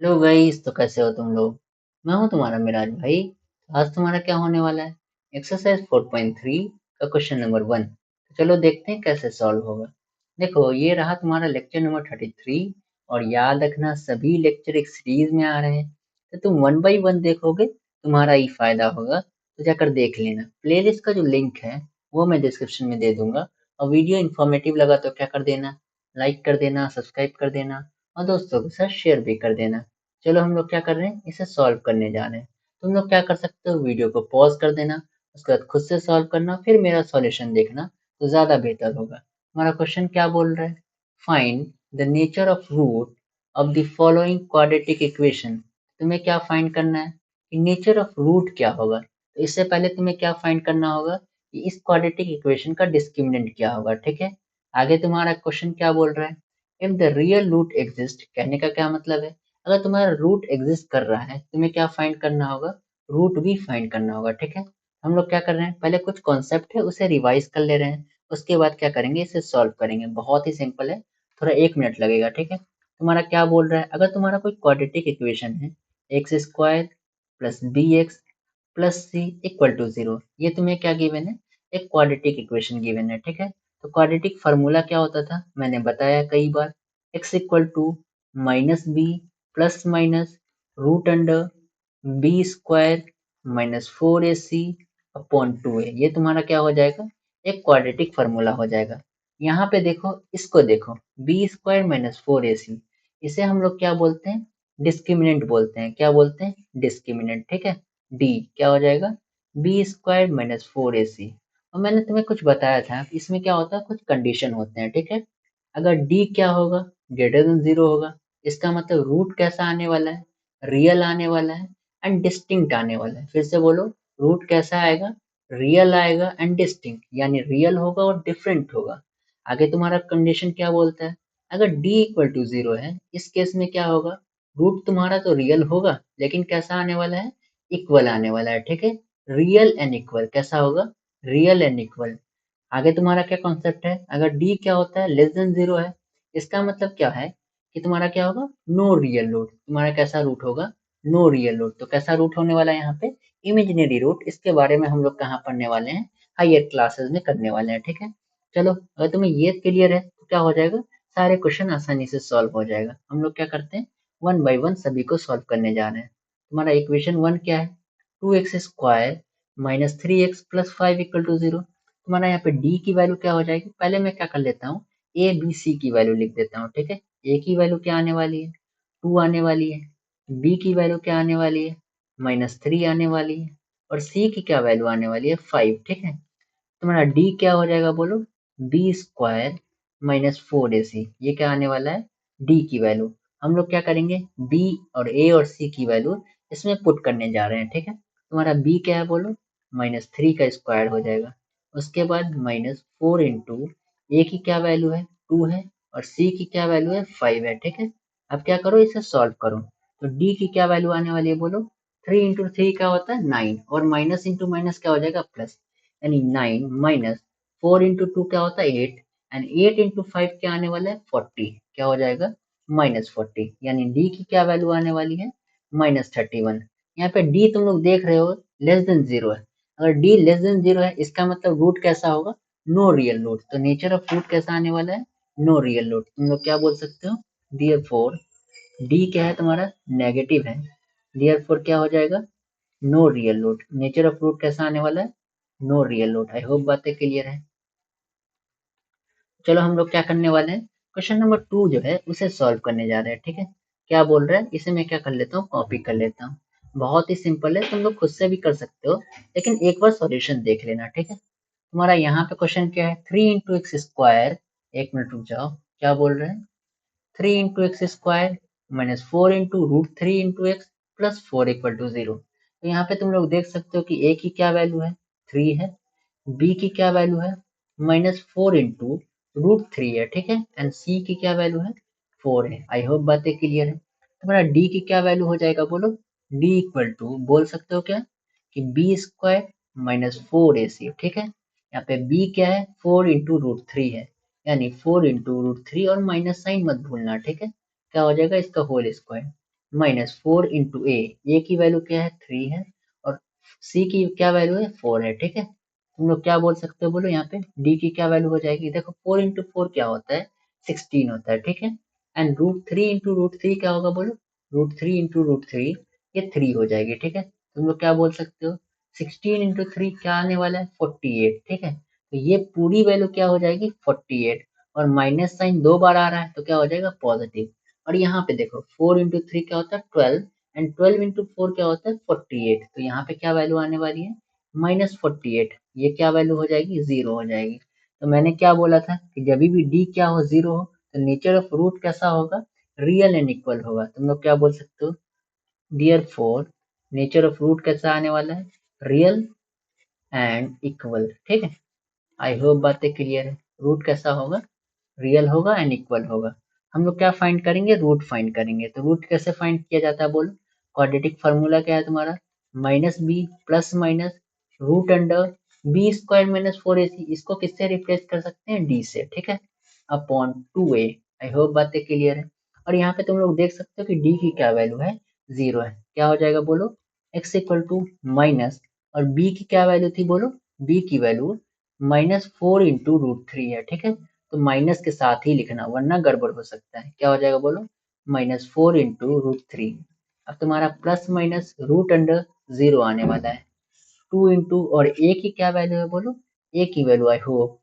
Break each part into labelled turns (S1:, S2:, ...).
S1: Hello guys, तो कैसे हो तुम लोग। मैं हूं तुम्हारा मिराज भाई। आज तुम्हारा क्या होने वाला है। एक्सरसाइज 4.3 का क्वेश्चन नंबर 1। तो चलो देखते हैं कैसे सॉल्व होगा। देखो, ये रहा तुम्हारा लेक्चर नंबर 33। और याद रखना, सभी लेक्चर एक सीरीज में आ रहे हैं, तो तुम वन बाई वन देखोगे, तुम्हारा ही फायदा होगा। तो जाकर देख लेना। प्लेलिस्ट का जो लिंक है वो मैं डिस्क्रिप्शन में दे दूंगा। और वीडियो इन्फॉर्मेटिव लगा तो क्या कर देना, लाइक कर देना, सब्सक्राइब कर देना, और दोस्तों के साथ शेयर भी कर देना। चलो हम लोग क्या कर रहे हैं, इसे सॉल्व करने जा रहे हैं। तुम लोग क्या कर सकते हो, वीडियो को पॉज कर देना, उसके बाद खुद से सॉल्व करना, फिर मेरा सॉल्यूशन देखना, तो ज्यादा बेहतर होगा। हमारा क्वेश्चन क्या बोल रहा है, find the nature of root of the following quadratic equation. तुम्हें क्या फाइंड करना है कि नेचर ऑफ रूट क्या होगा। तो इससे पहले तुम्हें क्या फाइंड करना होगा कि इस क्वाड्रेटिक इक्वेशन का डिस्क्रिमिनेंट क्या होगा। ठीक है, आगे तुम्हारा क्वेश्चन क्या बोल रहा है, if the real root exist, कहने का क्या मतलब है, अगर तुम्हारा रूट एग्जिस्ट कर रहा है तुम्हें क्या फाइंड करना होगा, रूट भी फाइंड करना होगा। ठीक है, हम लोग क्या कर रहे हैं, पहले कुछ कॉन्सेप्ट है उसे रिवाइज कर ले रहे हैं, उसके बाद क्या करेंगे, इसे सॉल्व करेंगे। बहुत ही सिंपल है, थोड़ा 1 मिनट लगेगा। ठीक है, तुम्हारा क्या बोल रहा है, अगर तुम्हारा कोई क्वाड्रेटिक इक्वेशन है, X square plus B X plus C equal to 0, ये तुम्हें क्या गिवन है, एक क्वाड्रेटिक इक्वेशन गिवन है। ठीक है, तो क्वाड्रेटिक फार्मूला क्या होता था, मैंने बताया कई बार, x equal to minus B plus minus root under b square minus 4ac upon 2a। ये तुम्हारा क्या हो जाएगा, एक क्वाड्रेटिक फार्मूला हो जाएगा। यहाँ पे देखो, इसको देखो, बी स्क्वायर माइनस 4ac, इसे हम लोग क्या बोलते हैं, डिस्क्रिमिनेंट बोलते हैं। क्या बोलते हैं, डिस्क्रिमिनेंट। ठीक है, डी क्या हो जाएगा, बी स्क्वायर माइनस 4ac। और मैंने तुम्हें कुछ बताया था, इसमें क्या होता है, कुछ कंडीशन होते हैं। ठीक है, अगर डी क्या होगा, ग्रेटर देन 0 होगा, इसका मतलब रूट कैसा आने वाला है, रियल आने वाला है एंड डिस्टिंक्ट आने वाला है। फिर से बोलो, रूट कैसा आएगा, रियल आएगा एंड डिस्टिंक्ट, यानी रियल होगा और डिफरेंट होगा। आगे तुम्हारा कंडीशन क्या बोलता है, अगर डी इक्वल टू 0 है, इस केस में क्या होगा, रूट तुम्हारा तो रियल होगा लेकिन कैसा आने वाला है, इक्वल आने वाला है। ठीक है, रियल एंड इक्वल कैसा होगा, रियल एंड इक्वल। आगे तुम्हारा क्या कॉन्सेप्ट है, अगर डी क्या होता है, लेस देन 0 है, इसका मतलब क्या है कि तुम्हारा क्या होगा, नो रियल रूट। तुम्हारा कैसा रूट होगा, नो रियल रूट। तो कैसा रूट होने वाला है यहाँ पे, इमेजिनरी रूट। इसके बारे में हम लोग कहाँ पढ़ने वाले हैं, हायर क्लासेस में करने वाले हैं। ठीक है, चलो अगर तुम्हें ये क्लियर है तो क्या हो जाएगा, सारे क्वेश्चन आसानी से सॉल्व हो जाएगा। हम लोग क्या करते हैं, वन बाई वन सभी को सॉल्व करने जा रहे हैं। तुम्हारा इक्वेशन 1 क्या है, 2x² minus 3x plus 5 equal to 0। तुम्हारा यहाँ पे डी की वैल्यू क्या हो जाएगी, पहले मैं क्या कर लेता हूँ, ए बी सी की वैल्यू लिख देता हूँ। ठीक है, ए की वैल्यू क्या आने वाली है, 2 आने वाली है, बी की वैल्यू क्या आने वाली है, -3 आने वाली है, और सी की क्या वैल्यू आने वाली है, 5। ठीक है, तुम्हारा डी क्या हो जाएगा बोलो, बी स्क्वायर माइनस 4ac, ये क्या आने वाला है, डी की वैल्यू। हम लोग क्या करेंगे, बी और ए और सी की वैल्यू इसमें पुट करने जा रहे हैं। ठीक है, तुम्हारा बी क्या है बोलो, -3 का स्क्वायर हो जाएगा, उसके बाद -4 इंटू ए की क्या वैल्यू है, 2 है, और सी की क्या वैल्यू है, 5 है। ठीक है, अब क्या करो, इसे सॉल्व करो। तो डी की क्या वैल्यू आने वाली है बोलो, 3 इंटू 3 क्या होता है 9, और माइनस इंटू माइनस क्या हो जाएगा, प्लस, यानी 9 माइनस 4 इंटू 2 क्या होता है 8, एंड 8 इंटू 5 क्या आने वाला है 40, क्या हो जाएगा -40, यानी डी की क्या वैल्यू आने वाली है, -31। यहाँ पे डी तुम लोग देख रहे हो लेस देन 0 है, अगर डी लेस देन 0 है इसका मतलब रूट कैसा होगा, नो रियल रूट। तो नेचर ऑफ रूट कैसा आने वाला है, नो रियल रूट। तुम लोग क्या बोल सकते हो, डियर फोर, डी क्या है तुम्हारा, नेगेटिव है, डियर फोर क्या हो जाएगा, no real root. Nature of root कैसा आने वाला है, no real root. I hope बातें क्लियर है। चलो हम लोग क्या करने वाले हैं, क्वेश्चन नंबर 2 जो है उसे सॉल्व करने जा रहे हैं। ठीक है, क्या बोल रहा है, इसे मैं क्या कर लेता हूँ, कॉपी कर लेता हूँ। बहुत ही सिंपल है, तुम लोग खुद से भी कर सकते हो, लेकिन एक बार सॉल्यूशन देख लेना। ठीक है, तुम्हारा यहाँ पे क्वेश्चन क्या है, 3 इंटू एक्स स्क्वायर, 1 मिनट रुक जाओ, क्या बोल रहे हैं, 3 into X square minus 4 into root 3 into X plus 4 equal to 0। तो यहाँ पे तुम लोग देख सकते हो कि ए की क्या वैल्यू है, 3 है, बी की क्या वैल्यू है, -4 इंटू रूट 3 है। ठीक है, एंड सी की क्या वैल्यू है, 4 है। आई होप बातें क्लियर है। तुम्हारा डी की क्या वैल्यू हो जाएगा बोलो, डी इक्वल टू बोल सकते हो क्या, कि बी स्क्वायर माइनस 4ac। ठीक है, यहाँ पे बी क्या है, 4 इंटू रूट 3 है, यानी 4 इंटू रूट 3, और माइनस साइन मत भूलना। ठीक है, क्या हो जाएगा इसका होल स्क्वायर, -4 × ए की वैल्यू क्या है 3 है और सी की क्या वैल्यू है 4 है, ठीक है। तुम लोग क्या बोल सकते हो बोलो, यहाँ पे डी की क्या वैल्यू हो जाएगी, देखो 4 × 4 क्या होता है 16 होता है, ठीक है। एंड √3 × √3 क्या होगा बोलो, √3 × √3 ये 3 हो जाएगी, ठीक है। तुम लोग क्या बोल सकते हो 16 × 3 क्या आने वाला है 48, ठीक है। तो ये पूरी वैल्यू क्या हो जाएगी 48 और माइनस साइन 2 बार आ रहा है तो क्या हो जाएगा पॉजिटिव। और यहाँ पे देखो 4 × 3 क्या होता है 12 एंड 12 × 4 क्या होता है 48, तो यहाँ पे क्या वैल्यू आने वाली है -48, ये क्या वैल्यू हो जाएगी 0 हो जाएगी। तो मैंने क्या बोला था कि जब भी डी क्या हो 0 हो तो नेचर ऑफ रूट कैसा होगा, रियल एंड इक्वल होगा। तुम लोग क्या बोल सकते हो, dear four nature of root कैसा आने वाला है, रियल एंड इक्वल, ठीक है। आई होप बातें क्लियर है। रूट कैसा होगा, रियल होगा एंड इक्वल होगा। हम लोग क्या फाइंड करेंगे, रूट फाइंड करेंगे। तो रूट कैसे फाइंड किया जाता है बोलो, क्वाड्रेटिक फार्मूला क्या है तुम्हारा, -b plus minus root under b² - 4ac, इसको किससे रिप्लेस कर सकते हैं डी से, ठीक है, अपॉन 2a। आई होप बातें क्लियर है। और यहाँ पे तुम लोग देख सकते हो कि डी की क्या वैल्यू है 0 है, क्या हो जाएगा बोलो x इक्वल टू माइनस, और b की क्या वैल्यू थी बोलो, b की वैल्यू -4 × √3 है, ठीक है। तो माइनस के साथ ही लिखना वरना गड़बड़ हो सकता है, क्या हो जाएगा बोलो -4 × √3। अब तुम्हारा प्लस माइनस रूट अंडर 0 आने वाला है, 2 इंटू और ए की क्या वैल्यू है बोलो, ए की वैल्यू आई होप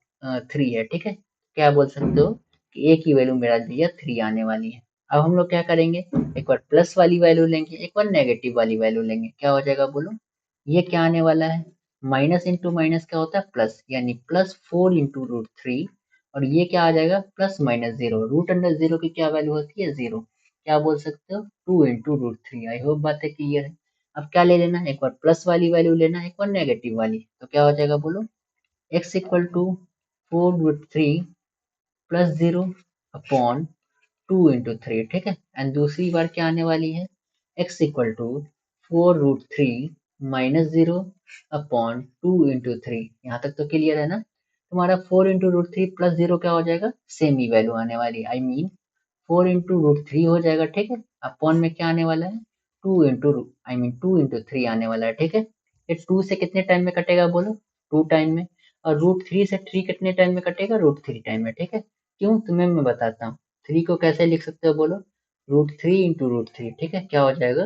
S1: 3 है, ठीक है। क्या बोल सकते हो कि ए की वैल्यू मेरा भैया 3 आने वाली है। अब हम लोग क्या करेंगे, एक बार प्लस वाली वैल्यू लेंगे, एक बार नेगेटिव वाली वैल्यू लेंगे, क्या हो जाएगा बोलो, ये क्या आने वाला है, माइनस इंटू माइनस क्या होता है प्लस, यानी +4 × √3, और ये क्या आ जाएगा +-0, रूट अंडर 0 की क्या वैल्यू होती है 0, क्या बोल सकते हो 2 × √3। आई होप बातें क्लियर है। अब क्या ले लेना, एक बार प्लस वाली वैल्यू लेना, एक बार नेगेटिव वाली, तो क्या हो जाएगा बोलो x equal to 4 √3 plus 0 upon 2 × 3, ठीक है। एंड दूसरी बार क्या आने वाली है, x इक्वल टू 4 √3 -0 अपॉन 2 × 3। यहाँ तक तो क्लियर है ना। तुम्हारा 4 × √3 प्लस 0 क्या हो जाएगा, सेम ही वैल्यू आने वाली, आई मीन 4 × √3 हो जाएगा, ठीक है। अपॉन में क्या आने वाला है 2 आने वाला है, ठीक है। ये 2 से कितने टाइम में कटेगा बोलो 2 टाइम में, और √3 से 3 कितने टाइम में कटेगा √3 टाइम में, ठीक है। क्यों, तुम्हें मैं बताता हूँ। 3 को कैसे लिख सकते हो बोलो, √3 × √3, ठीक है, क्या हो जाएगा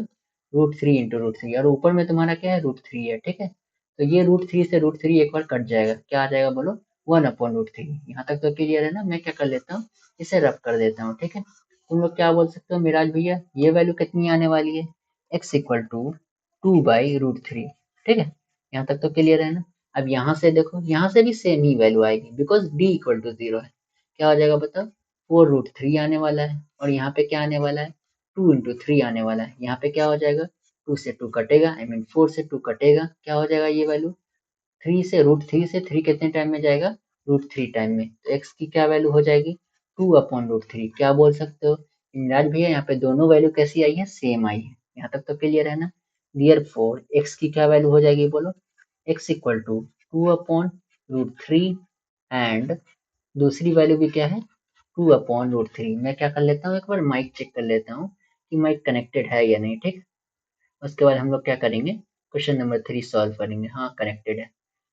S1: √3 × √3, और ऊपर में तुम्हारा क्या है √3 है, ठीक है। तो ये √3 से √3 एक बार कट जाएगा, क्या आ जाएगा बोलो 1/√3। यहाँ तक तो क्लियर है ना। मैं क्या कर लेता हूँ, इसे रब कर देता हूँ, ठीक है। तुम लोग क्या बोल सकते हो मिराज भैया, ये वैल्यू कितनी आने वाली है, x इक्वल टू 2/√3, ठीक है। यहाँ तक तो क्लियर है ना। अब यहाँ से देखो, यहाँ से भी सेम ही वैल्यू आएगी बिकॉज d इक्वल टू 0 है। क्या हो जाएगा बताओ 4 √3 आने वाला है, और यहाँ पे क्या आने वाला है 2 × 3 आने वाला है। यहाँ पे क्या हो जाएगा 2 से 2 कटेगा, आई मीन 4 से 2 कटेगा, क्या हो जाएगा ये वैल्यू 3 से 3 कितने टाइम में जाएगा √3 टाइम में, तो x की क्या वैल्यू हो जाएगी 2/√3। क्या बोल सकते हो इमराज भैया, यहाँ पे दोनों वैल्यू कैसी आई है सेम आई है। यहाँ तक तो क्लियर है ना। डियर फोर x की क्या वैल्यू हो जाएगी बोलो, x इक्वल टू 2/√3 एंड दूसरी वैल्यू भी क्या है 2/√3। मैं क्या कर लेता हूँ, एक बार माइक चेक कर लेता हूँ कि माइक कनेक्टेड है या नहीं, ठीक। उसके बाद हम लोग क्या करेंगे, क्वेश्चन नंबर 3 सॉल्व करेंगे। हाँ कनेक्टेड है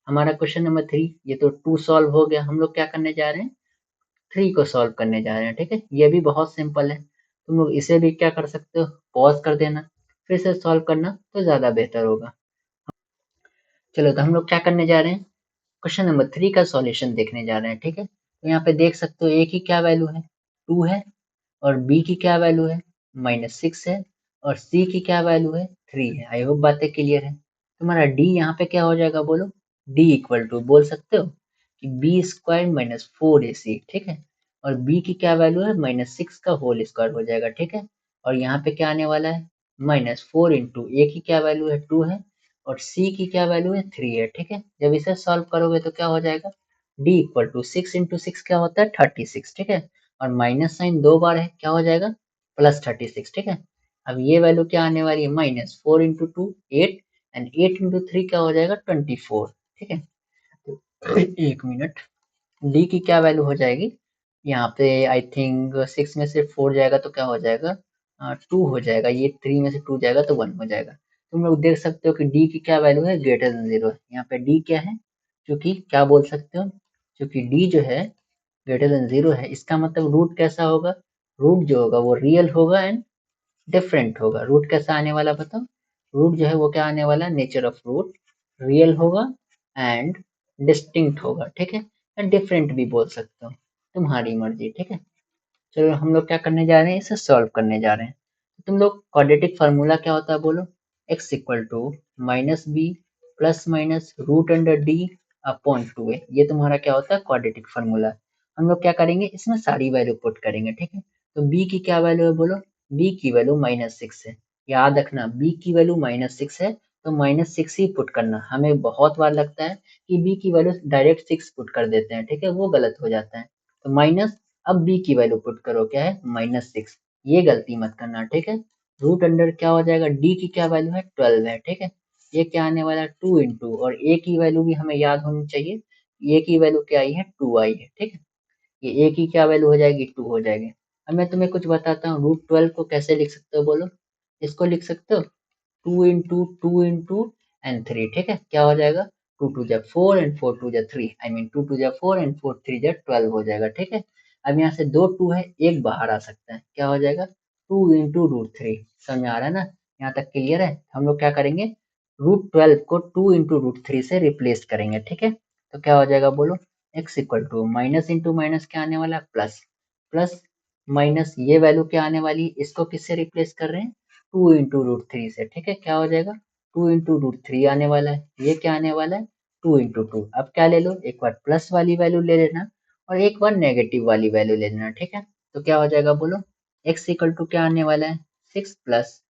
S1: हमारा क्वेश्चन नंबर 3। ये तो 2 सॉल्व हो गया, हम लोग क्या करने जा रहे हैं 3 को सॉल्व करने जा रहे हैं, ठीक है। ये भी बहुत सिंपल है, तुम लोग इसे भी क्या कर सकते हो पॉज कर देना, फिर से सॉल्व करना तो ज़्यादा बेहतर होगा। चलो तो हम लोग क्या करने जा रहे हैं, क्वेश्चन नंबर 3 का सॉल्यूशन देखने जा रहे हैं, ठीक है। तो यहाँ पे देख सकते हो ए की क्या वैल्यू है 2 है, और बी की क्या वैल्यू है -6 है, और सी की क्या वैल्यू है 3 है। आई होप बातें क्लियर है। तुम्हारा डी यहाँ पे क्या हो जाएगा बोलो, डी इक्वल टू बोल सकते हो कि b² - 4ac, ठीक है। और b की क्या वैल्यू है -6 का होल स्क्वायर हो जाएगा, ठीक है। और यहाँ पे क्या आने वाला है -4 × a की क्या वैल्यू है 2 है, और c की क्या वैल्यू है 3 है, ठीक है। जब इसे सॉल्व करोगे तो क्या हो जाएगा d इक्वल टू 6 × 6 क्या होता है 36, ठीक है। और माइनस साइन 2 बार है, क्या हो जाएगा +36, ठीक है। अब ये वैल्यू क्या आने वाली है -4 × 2 8, एंड 8 × 3 क्या हो जाएगा 24, ठीक है। तो एक मिनट, डी की क्या वैल्यू हो जाएगी, यहाँ पे आई थिंक 6 में से 4 जाएगा तो क्या हो जाएगा 2 हो जाएगा, ये 3 में से 2 जाएगा तो 1 हो जाएगा। तुम लोग देख सकते हो कि डी की क्या वैल्यू है, ग्रेटर देन 0 है। यहाँ पे डी क्या है, क्योंकि क्या बोल सकते हो, क्योंकि डी जो है ग्रेटर देन 0 है, इसका मतलब रूट कैसा होगा, रूट जो होगा वो रियल होगा एंड डिफरेंट होगा। रूट कैसा आने वाला बताओ, रूट जो है वो क्या आने वाला है, नेचर ऑफ रूट रियल होगा एंड डिस्टिंक्ट होगा, ठीक है। या डिफरेंट भी बोल सकते हो, तुम्हारी मर्जी, ठीक है। चलो हम लोग क्या करने जा रहे हैं, इसे सॉल्व करने जा रहे हैं। तो तुम लोग क्वाड्रेटिक फार्मूला क्या होता है बोलो, x equal to minus B plus minus root under D upon 2a, ये तुम्हारा क्या होता है क्वाड्रेटिक फार्मूला। हम लोग क्या करेंगे, इसमें सारी वैल्यू पुट करेंगे, ठीक है। तो b की क्या वैल्यू है बोलो, b की वैल्यू -6 है। याद रखना b की वैल्यू -6 है, तो -6 ही पुट करना। हमें बहुत बार लगता है कि b की वैल्यू डायरेक्ट 6 पुट कर देते हैं, ठीक है, वो गलत हो जाता है। तो माइनस, अब b की वैल्यू पुट करो, क्या है -6, ये गलती मत करना, ठीक है। रूट अंडर क्या हो जाएगा, d की क्या वैल्यू है 12 है, ठीक है। ये क्या आने वाला है 2 इंटू, और a की वैल्यू भी हमें याद होनी चाहिए, a की वैल्यू क्या आई है 2 आई है, ठीक है। ये a की क्या वैल्यू हो जाएगी 2 हो जाएगी। अब मैं तुम्हें कुछ बताता हूँ, रूट 12 को कैसे लिख सकते हो बोलो, इसको लिख सकते हो 2 एंड 3, ठीक है। क्या हो जाएगा, 2 टू जा 4 एंड 4 टू जा 3, आई मीन 2 टू जा 4 एंड 4 3 जा 12 हो जाएगा, ठीक है। अब यहाँ से दो 2 है, एक बाहर आ सकता है, क्या हो जाएगा 2 इंटू √3। समझ में आ रहा है ना, यहाँ तक क्लियर है। हम लोग क्या करेंगे, √12 को 2 इंटू √3 से रिप्लेस करेंगे, ठीक है। तो क्या हो जाएगा बोलो, x equal to minus into minus क्या आने वाला है प्लस, प्लस माइनस ये वैल्यू क्या आने वाली है, इसको किससे रिप्लेस कर रहे हैं 2 इंटू √3 से, ठीक है। क्या हो जाएगा 2 इंटू √3 आने वाला है, ये क्या आने वाला है 2 इंटू 2। अब क्या ले लो, एक बार प्लस वाली वैल्यू ले लेना और एक बार नेगेटिव वाली वैल्यू ले लेना, ठीक है। तो क्या हो जाएगा बोलो, x इक्वल टू क्या आने वाला है 6 प्लस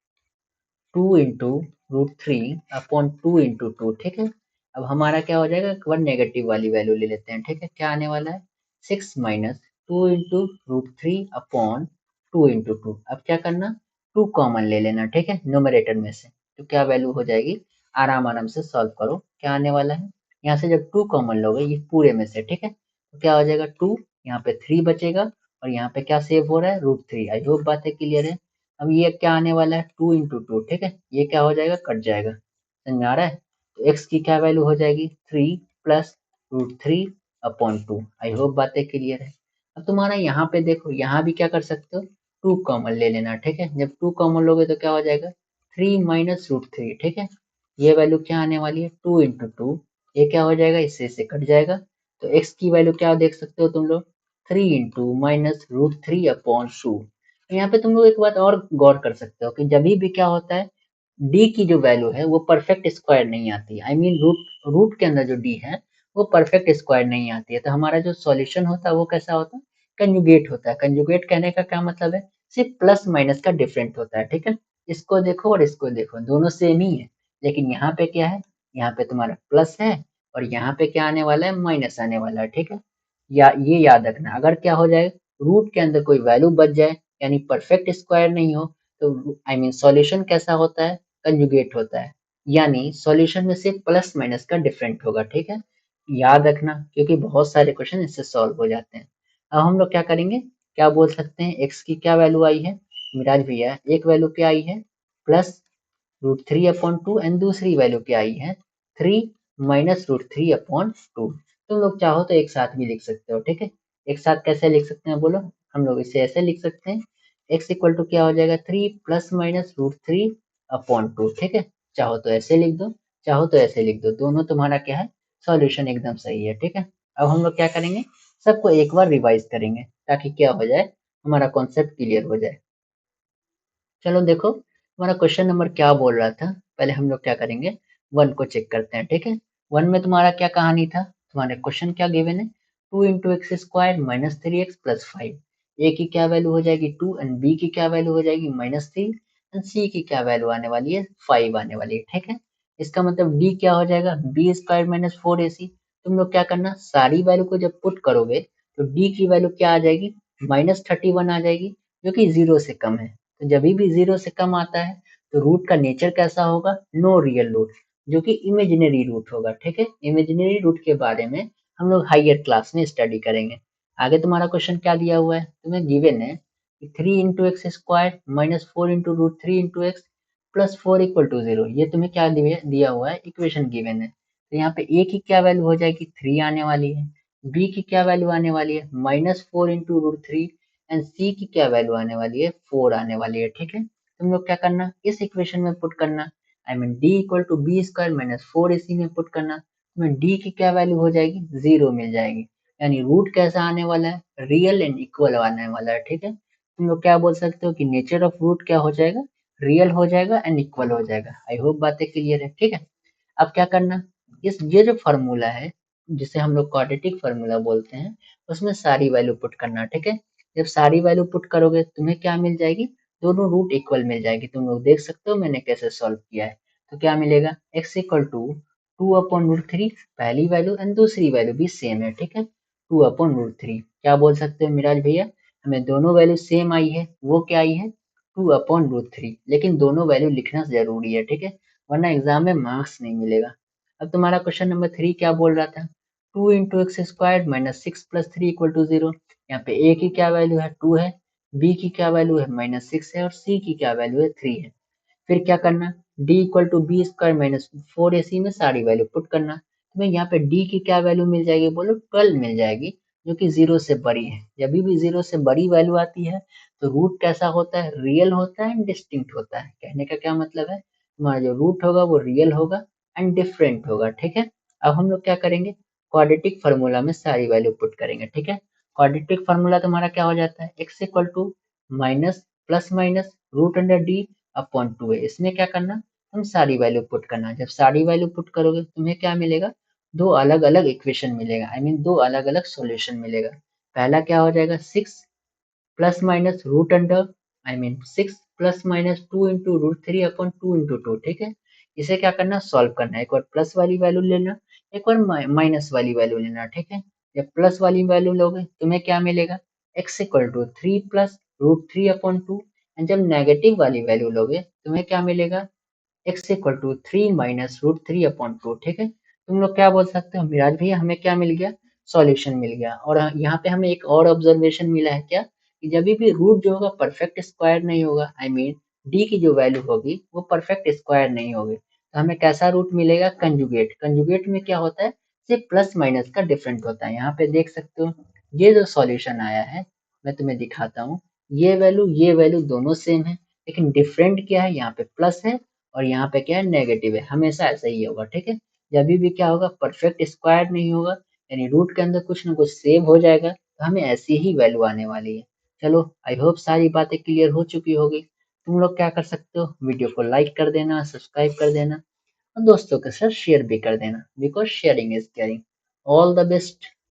S1: 2 इंटू √3 अपॉन 2 इंटू 2, ठीक है। अब हमारा क्या हो जाएगा, एक बार नेगेटिव वाली वैल्यू ले लेते हैं, ठीक है। क्या आने वाला है 6 माइनस 2 इंटू √3 अपॉन 2 इंटू 2। अब क्या करना, 2 कॉमन ले लेना, ठीक है, न्यूमरेटर में से। तो क्या वैल्यू हो जाएगी, आराम आराम से सॉल्व करो, क्या आने वाला है, यहाँ से जब 2 कॉमन लोगे ये पूरे में से, ठीक है, तो क्या हो जाएगा 2, यहाँ पे 3 बचेगा और यहाँ पे क्या सेव हो रहा है √3। आई होप बातें क्लियर है। अब ये क्या आने वाला है 2 इंटू 2, ठीक है, ये क्या हो जाएगा कट जाएगा, समझ में आ रहा है। तो x की क्या वैल्यू हो जाएगी 3 प्लस √3 अपॉन 2। आई होप बातें क्लियर है। अब तुम्हारा यहाँ पे देखो, यहाँ भी क्या कर सकते हो 2 कॉमन ले लेना, ठीक है। जब 2 कॉमन लोगे तो क्या हो जाएगा 3 माइनस √3, ठीक है। ये वैल्यू क्या आने वाली है 2 इंटू 2, ये क्या हो जाएगा इससे कट जाएगा। तो x की वैल्यू क्या देख सकते हो तुम लोग 3 इंटू माइनस √3 अपॉन 2। यहाँ पे तुम लोग एक बात और गौर कर सकते हो कि जब भी क्या होता है डी की जो वैल्यू है वो परफेक्ट स्क्वायर नहीं आती, आई मीन रूट रूट के अंदर जो डी है वो परफेक्ट स्क्वायर नहीं आती है। तो हमारा जो सॉल्यूशन होता है वो कैसा होता है, कंजुगेट होता है। कंजुगेट कहने का क्या मतलब है, सिर्फ प्लस माइनस का डिफरेंट होता है, ठीक है। इसको देखो और इसको देखो, दोनों सेम ही है, लेकिन यहाँ पे क्या है, यहाँ पे तुम्हारा प्लस है और यहाँ पे क्या आने वाला है माइनस आने वाला है, ठीक है। या ये याद रखना, अगर क्या हो जाए रूट के अंदर कोई वैल्यू बच जाए यानी परफेक्ट स्क्वायर नहीं हो, तो आई मीन सॉल्यूशन कैसा होता है, कंजुगेट होता है, यानी सॉल्यूशन में सिर्फ प्लस माइनस का डिफरेंट होगा, ठीक है। याद रखना, क्योंकि बहुत सारे क्वेश्चन इससे सॉल्व हो जाते हैं। अब हम लोग क्या करेंगे, क्या बोल सकते हैं, एक्स की क्या वैल्यू आई है मिराज भैया, एक वैल्यू क्या आई है प्लस √3 अपॉन 2 एंड दूसरी वैल्यू क्या आई है 3 माइनस √3 अपॉन 2। तुम लोग चाहो तो एक साथ भी लिख सकते हो, ठीक है। एक साथ कैसे लिख सकते हैं बोलो, हम लोग इसे ऐसे लिख सकते हैं, x इक्वल टू क्या हो जाएगा 3 प्लस माइनस √3 अपॉन 2, ठीक है। चाहो तो ऐसे लिख दो, चाहो तो ऐसे लिख दो, दोनों तुम्हारा क्या है सॉल्यूशन एकदम सही है, ठीक है। अब हम लोग क्या करेंगे, सबको एक बार रिवाइज करेंगे ताकि क्या हो जाए, हमारा कॉन्सेप्ट क्लियर हो जाए। चलो देखो हमारा क्वेश्चन नंबर क्या बोल रहा था, पहले हम लोग क्या करेंगे, वन को चेक करते हैं, ठीक है। वन में तुम्हारा क्या कहानी था, तुम्हारे क्वेश्चन क्या गिवन है 2 into X square minus 3x plus 5। ए की क्या वैल्यू हो जाएगी 2 एंड बी की क्या वैल्यू हो जाएगी -3 एंड सी की क्या वैल्यू आने वाली है 5 आने वाली है, ठीक है। इसका मतलब डी क्या हो जाएगा b² - 4ac। तुम लोग क्या करना, सारी वैल्यू को जब पुट करोगे तो डी की वैल्यू क्या आ जाएगी -31 आ जाएगी, जो कि जीरो से कम है। तो जब भी जीरो से कम आता है तो रूट का नेचर कैसा होगा, नो रियल रूट, जो कि इमेजिनरी रूट होगा, ठीक है। इमेजिनरी रूट के बारे में हम लोग हायर क्लास में स्टडी करेंगे। आगे तुम्हारा क्वेश्चन क्या दिया हुआ है, तुम्हें गिवन है कि 3 into X square minus 4 into root 3 into X plus 4 equal to 0। ये तुम्हें क्या दिया हुआ है, इक्वेशन गिवन है। तो यहाँ पे ए की क्या वैल्यू हो जाएगी, 3 आने वाली है। बी की क्या वैल्यू आने वाली है, माइनस 4 इंटू रूट 3। एंड सी की क्या वैल्यू आने वाली है, 4 आने वाली है। ठीक है, तुम लोग क्या करना, इस इक्वेशन में पुट करना। I mean D equal to B square minus 4 इसी में पुट करना। तुम्हें डी की क्या वैल्यू हो जाएगी, 0 मिल जाएगी। यानी रूट कैसा आने वाला है, रियल एंड इक्वल आने वाला है। ठीक है, तुम लोग क्या बोल सकते हो कि नेचर ऑफ रूट क्या हो जाएगा, रियल हो जाएगा एंड इक्वल हो जाएगा। आई होप बातें क्लियर है। ठीक है, अब क्या करना, इस ये जो फॉर्मूला है जिसे हम लोग क्वाड्रेटिक फॉर्मूला बोलते हैं, उसमें सारी वैल्यू पुट करना। ठीक है, जब सारी वैल्यू पुट करोगे तुम्हें क्या मिल जाएगी, दोनों रूट इक्वल मिल जाएगी। तुम लोग देख सकते हो मैंने कैसे सॉल्व किया है। तो क्या मिलेगा, x इक्वल टू 2/√3 पहली वैल्यू एंड दूसरी वैल्यू भी सेम है। ठीक है, 2/√3। क्या बोल सकते हो मिराज भैया, हमें दोनों वैल्यू सेम आई है, वो क्या आई है, 2/√3। लेकिन दोनों वैल्यू लिखना जरूरी है। ठीक है, वरना एग्जाम में मार्क्स नहीं मिलेगा। अब तुम्हारा क्वेश्चन नंबर 3 क्या बोल रहा था, 2 into X square minus 6 plus 3 equal to 0। यहाँ पे ए की क्या वैल्यू है, 2 है। बी की क्या वैल्यू है, -6 है। और सी की क्या वैल्यू है, 3 है। फिर क्या करना, D equal to B square minus 4 AC में सारी वैल्यू पुट करना। तुम्हें यहाँ पे डी की क्या वैल्यू मिल जाएगी, बोलो 12 मिल जाएगी, जो कि 0 से बड़ी है। जब भी 0 से बड़ी वैल्यू आती है तो रूट कैसा होता है, रियल होता है एंड डिस्टिंक्ट होता है। कहने का क्या मतलब है, तुम्हारा जो रूट होगा वो रियल होगा एंड डिफरेंट होगा। ठीक है, अब हम लोग क्या करेंगे, क्वाड्रेटिक फार्मूला में सारी वैल्यू पुट करेंगे। ठीक है, क्वाड्रेटिक फार्मूला तुम्हारा क्या हो जाता है, X equal to minus plus minus root under D upon 2 है। इसमें क्या करना, हम सारी वैल्यू पुट करना। जब सारी वैल्यू पुट करोगे तुम्हें क्या मिलेगा, दो अलग अलग इक्वेशन मिलेगा। आई मीन दो अलग अलग सॉल्यूशन मिलेगा। पहला क्या हो जाएगा, 6 plus minus root under, I mean 6 plus minus 2 into root 3 upon 2 into 2। ठीक है, इसे क्या करना, सॉल्व करना है। एक बार प्लस वाली वैल्यू लेना, एक बार माइनस वाली वैल्यू लेना। ठीक है, जब प्लस वाली वैल्यू लोगे तुम्हें क्या मिलेगा, X equal to 3 plus root 3 upon 2। And जब नेगेटिव वाली वैल्यू लोगे तुम्हें क्या मिलेगा, X equal to 3 minus root 3 upon 2। ठीक है, तुम लोग क्या बोल सकते हो, मिराज भैया हमें क्या मिल गया, सॉल्यूशन मिल गया। और यहाँ पे हमें एक और ऑब्जर्वेशन मिला है क्या, कि जब भी रूट जो होगा परफेक्ट स्क्वायर नहीं होगा। आई मीन डी की जो वैल्यू होगी वो परफेक्ट स्क्वायर नहीं होगी। तो हमें कैसा रूट मिलेगा, कंजुगेट। कंजुगेट में क्या होता है, सिर्फ प्लस माइनस का डिफरेंट होता है। यहाँ पे देख सकते हो ये जो सॉल्यूशन आया है, मैं तुम्हें दिखाता हूँ। ये वैल्यू दोनों सेम है, लेकिन डिफरेंट क्या है, यहाँ पे प्लस है और यहाँ पे क्या है, नेगेटिव है। हमेशा ऐसा ही होगा। ठीक है, जब भी क्या होगा, परफेक्ट स्क्वायर नहीं होगा, यानी रूट के अंदर कुछ ना कुछ सेव हो जाएगा, तो हमें ऐसी ही वैल्यू आने वाली है। चलो आई होप सारी बातें क्लियर हो चुकी होगी। तुम लोग क्या कर सकते हो, वीडियो को लाइक कर देना, सब्सक्राइब कर देना और दोस्तों के साथ शेयर भी कर देना, because sharing is caring. All the best.